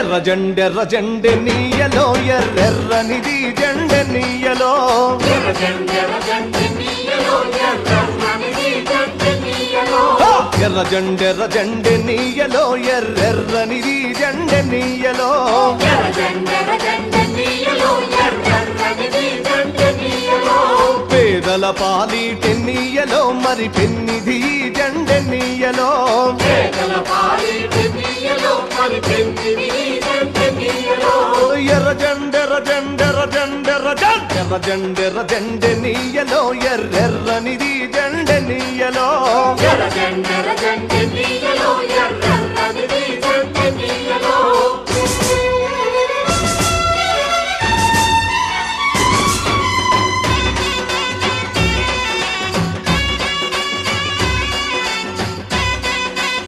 ఎర్ర జెండె నీయలో ఎర్రెర్రనిది జెండె నీయలో ఎర్ర జెండె నీయలో ఎర్రెర్రనిది జెండె నీయలో పేదల పాలిటె నీయలో మరి పెన్నిది జెండె నీయలో ఎర్ర జెండె నీయలో ఎర్రెర్రనిది జెండె నీయలో